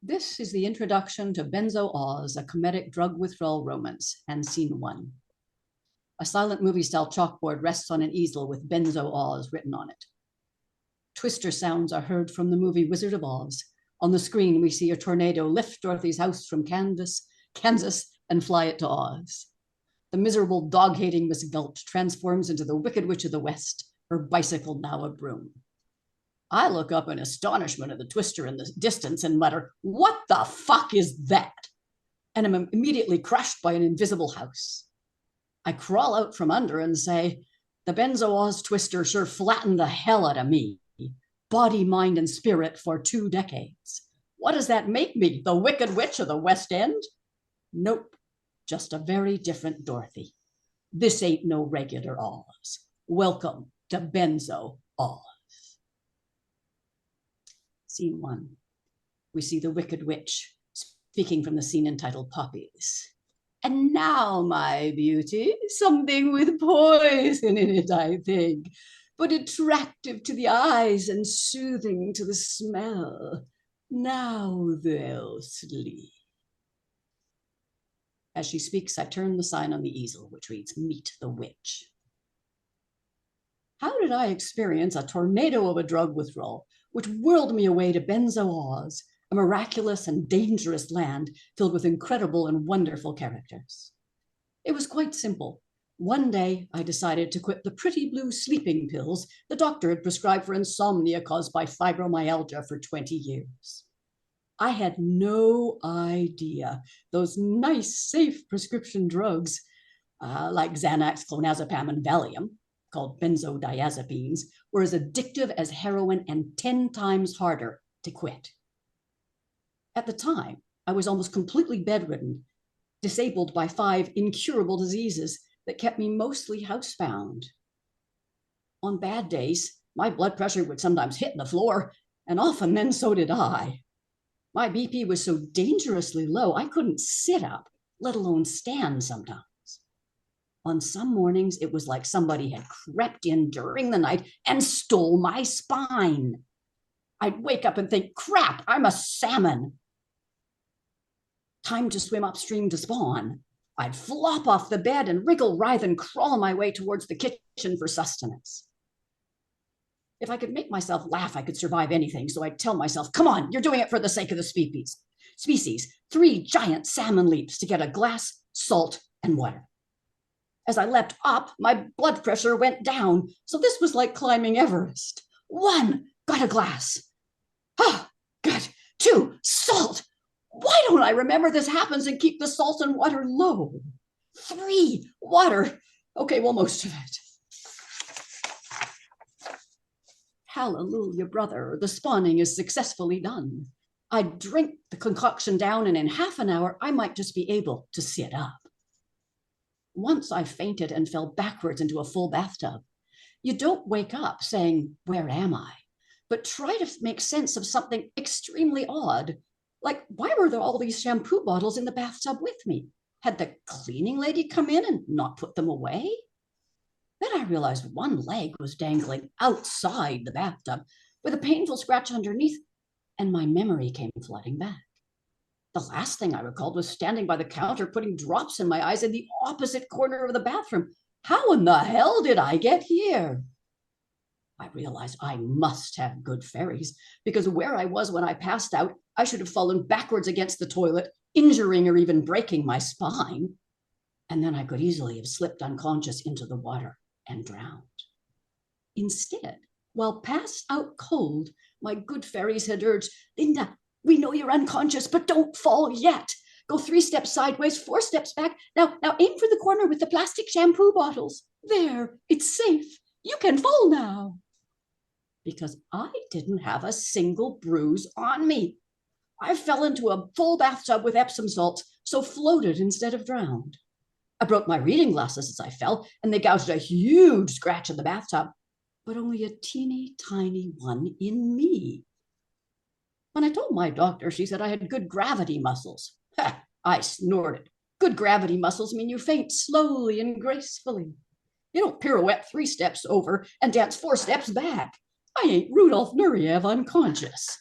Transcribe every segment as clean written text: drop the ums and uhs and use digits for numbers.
This is the introduction to Benzo Oz, a comedic drug withdrawal romance, and scene one. A silent movie-style chalkboard rests on an easel with Benzo Oz written on it. Twister sounds are heard from the movie Wizard of Oz. On the screen, we see a tornado lift Dorothy's house from Kansas, and fly it to Oz. The miserable, dog-hating Miss Gulch transforms into the Wicked Witch of the West, her bicycle now a broom. I look up in astonishment at the Twister in the distance and mutter, "What the fuck is that?" And am immediately crushed by an invisible house. I crawl out from under and say, "The Benzo Oz Twister sure flattened the hell out of me. Body, mind, and spirit for 2 decades. What does that make me? The Wicked Witch of the West End?" Nope, just a very different Dorothy. This ain't no regular Oz. Welcome to Benzo Oz. Scene one. We see the Wicked Witch speaking from the scene entitled Poppies. "And now, my beauty, something with poison in it, I think, but attractive to the eyes and soothing to the smell. Now they'll sleep." As she speaks, I turn the sign on the easel, which reads, "Meet the Witch." How did I experience a tornado of a drug withdrawal, which whirled me away to Benzo Oz, a miraculous and dangerous land filled with incredible and wonderful characters? It was quite simple. One day, I decided to quit the pretty blue sleeping pills the doctor had prescribed for insomnia caused by fibromyalgia for 20 years. I had no idea those nice, safe prescription drugs, like Xanax, clonazepam, and Valium, called benzodiazepines, were as addictive as heroin and 10 times harder to quit. At the time, I was almost completely bedridden, disabled by 5 incurable diseases that kept me mostly housebound. On bad days, my blood pressure would sometimes hit the floor, and often then so did I. My BP was so dangerously low, I couldn't sit up, let alone stand sometimes. On some mornings, it was like somebody had crept in during the night and stole my spine. I'd wake up and think, "Crap, I'm a salmon. Time to swim upstream to spawn." I'd flop off the bed and wriggle, writhe, and crawl my way towards the kitchen for sustenance. If I could make myself laugh, I could survive anything, so I'd tell myself, "Come on, you're doing it for the sake of the species. 3 giant salmon leaps to get a glass, salt, and water." As I leapt up, my blood pressure went down, so this was like climbing Everest. 1, got a glass. Good. 2, salt. Why don't I remember this happens and keep the salt and water low? 3, water. Okay, well, most of it. Hallelujah, brother, the spawning is successfully done. I'd drink the concoction down, and in half an hour, I might just be able to sit up. Once I fainted and fell backwards into a full bathtub. You don't wake up saying, "Where am I?" but try to make sense of something extremely odd. Like, why were there all these shampoo bottles in the bathtub with me? Had the cleaning lady come in and not put them away? Then I realized one leg was dangling outside the bathtub with a painful scratch underneath, and my memory came flooding back. The last thing I recalled was standing by the counter putting drops in my eyes in the opposite corner of the bathroom. How in the hell did I get here? I realized I must have good fairies, because where I was when I passed out, I should have fallen backwards against the toilet, injuring or even breaking my spine. And then I could easily have slipped unconscious into the water and drowned. Instead, while passed out cold, my good fairies had urged, "Linda, we know you're unconscious, but don't fall yet. Go 3 steps sideways, 4 steps back. Now aim for the corner with the plastic shampoo bottles. There, it's safe. You can fall now." Because I didn't have a single bruise on me. I fell into a full bathtub with Epsom salts, so floated instead of drowned. I broke my reading glasses as I fell, and they gouged a huge scratch in the bathtub, but only a teeny tiny one in me. When I told my doctor, she said I had good gravity muscles. I snorted. Good gravity muscles mean you faint slowly and gracefully. You don't pirouette 3 steps over and dance 4 steps back. I ain't Rudolph Nureyev unconscious.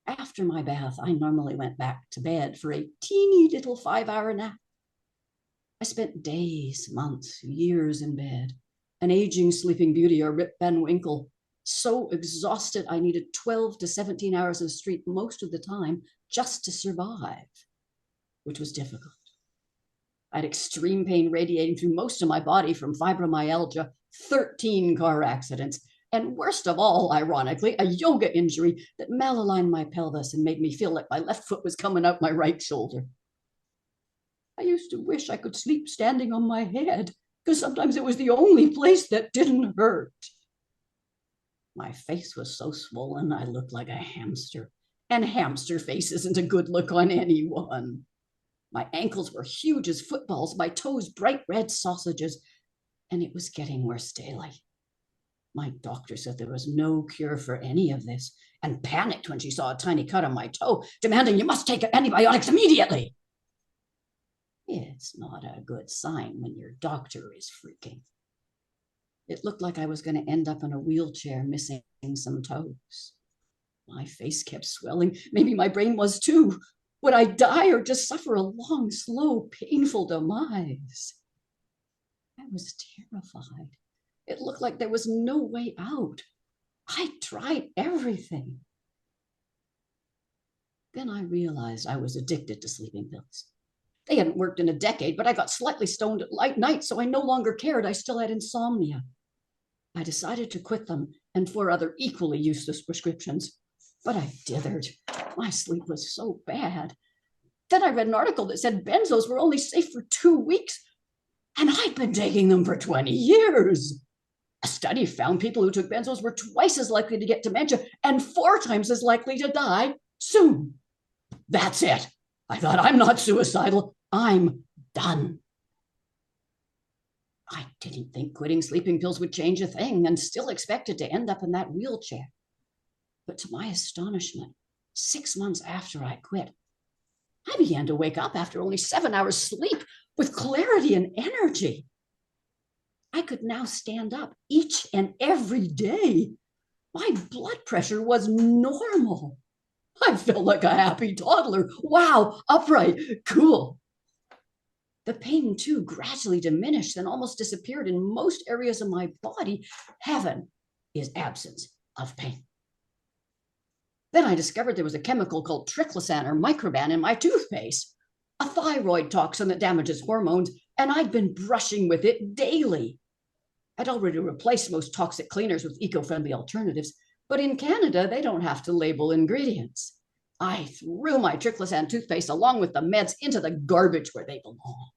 After my bath, I normally went back to bed for a teeny little 5-hour nap. I spent days, months, years in bed, an aging sleeping beauty or Rip Van Winkle, so exhausted I needed 12 to 17 hours of sleep most of the time just to survive, which was difficult. I had extreme pain radiating through most of my body from fibromyalgia, 13 car accidents, and worst of all, ironically, a yoga injury that malaligned my pelvis and made me feel like my left foot was coming out my right shoulder. I used to wish I could sleep standing on my head, because sometimes it was the only place that didn't hurt. My face was so swollen, I looked like a hamster, and hamster face isn't a good look on anyone. My ankles were huge as footballs, my toes bright red sausages, and it was getting worse daily. My doctor said there was no cure for any of this and panicked when she saw a tiny cut on my toe, demanding you must take antibiotics immediately. It's not a good sign when your doctor is freaking. It looked like I was going to end up in a wheelchair missing some toes. My face kept swelling. Maybe my brain was too. Would I die or just suffer a long, slow, painful demise? I was terrified. It looked like there was no way out. I tried everything. Then I realized I was addicted to sleeping pills. They hadn't worked in a decade, but I got slightly stoned at night, so I no longer cared. I still had insomnia. I decided to quit them and 4 other equally useless prescriptions, but I dithered. My sleep was so bad. Then I read an article that said benzos were only safe for 2 weeks, and I'd been taking them for 20 years. A study found people who took benzos were twice as likely to get dementia and 4 times as likely to die soon. That's it. I thought, I'm not suicidal. I'm done. I didn't think quitting sleeping pills would change a thing and still expected to end up in that wheelchair. But to my astonishment, 6 months after I quit, I began to wake up after only 7 hours sleep with clarity and energy. I could now stand up each and every day. My blood pressure was normal. I felt like a happy toddler. Wow, upright, cool. The pain, too, gradually diminished and almost disappeared in most areas of my body. Heaven is absence of pain. Then I discovered there was a chemical called triclosan or microban in my toothpaste, a thyroid toxin that damages hormones, and I'd been brushing with it daily. I'd already replaced most toxic cleaners with eco-friendly alternatives, but in Canada, they don't have to label ingredients. I threw my triclosan toothpaste along with the meds into the garbage where they belong.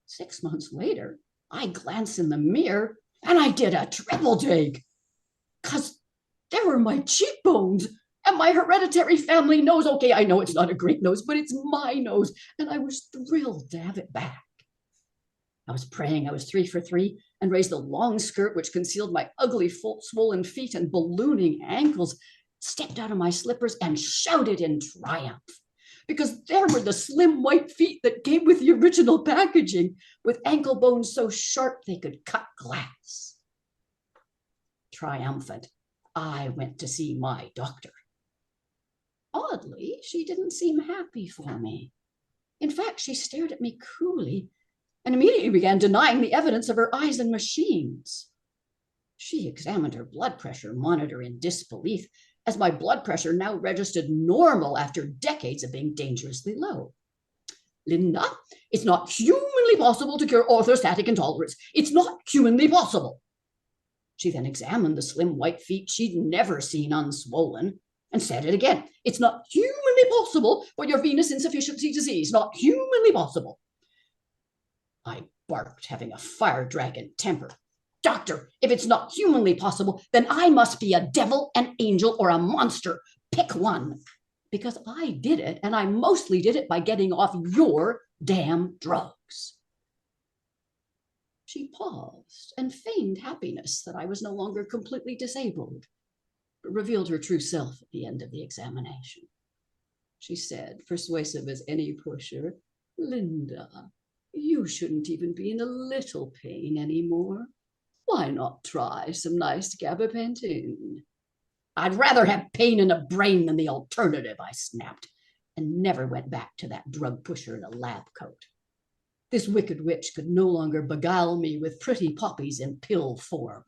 6 months later, I glanced in the mirror and I did a triple take, because there were my cheekbones and my hereditary family nose. Okay, I know it's not a great nose, but it's my nose, and I was thrilled to have it back. I was praying I was 3 for 3 and raised the long skirt which concealed my ugly, swollen feet and ballooning ankles, stepped out of my slippers and shouted in triumph, because there were the slim white feet that came with the original packaging, with ankle bones so sharp they could cut glass. Triumphant, I went to see my doctor. Oddly, she didn't seem happy for me. In fact, she stared at me coolly and immediately began denying the evidence of her eyes and machines. She examined her blood pressure monitor in disbelief, as my blood pressure now registered normal after decades of being dangerously low. Linda, it's not humanly possible to cure orthostatic intolerance. It's not humanly possible. She then examined the slim white feet she'd never seen unswollen and said it again. It's not humanly possible for your venous insufficiency disease. Not humanly possible. I barked, having a fire dragon temper. Doctor, if it's not humanly possible, then I must be a devil, an angel, or a monster. Pick one. Because I did it, and I mostly did it by getting off your damn drugs. She paused and feigned happiness that I was no longer completely disabled, but revealed her true self at the end of the examination. She said, persuasive as any pusher, Linda, you shouldn't even be in a little pain anymore. Why not try some nice gabapentin? I'd rather have pain in the brain than the alternative, I snapped, and never went back to that drug pusher in a lab coat. This wicked witch could no longer beguile me with pretty poppies in pill form.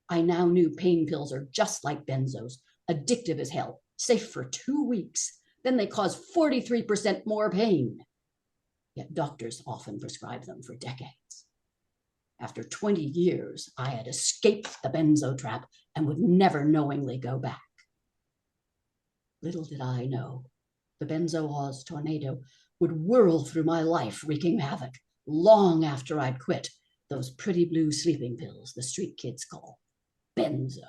I now knew pain pills are just like benzos, addictive as hell, safe for 2 weeks. Then they cause 43% more pain. Yet doctors often prescribe them for decades. After 20 years, I had escaped the benzo trap and would never knowingly go back. Little did I know, the benzo-Oz tornado would whirl through my life, wreaking havoc long after I'd quit those pretty blue sleeping pills the street kids call benzo.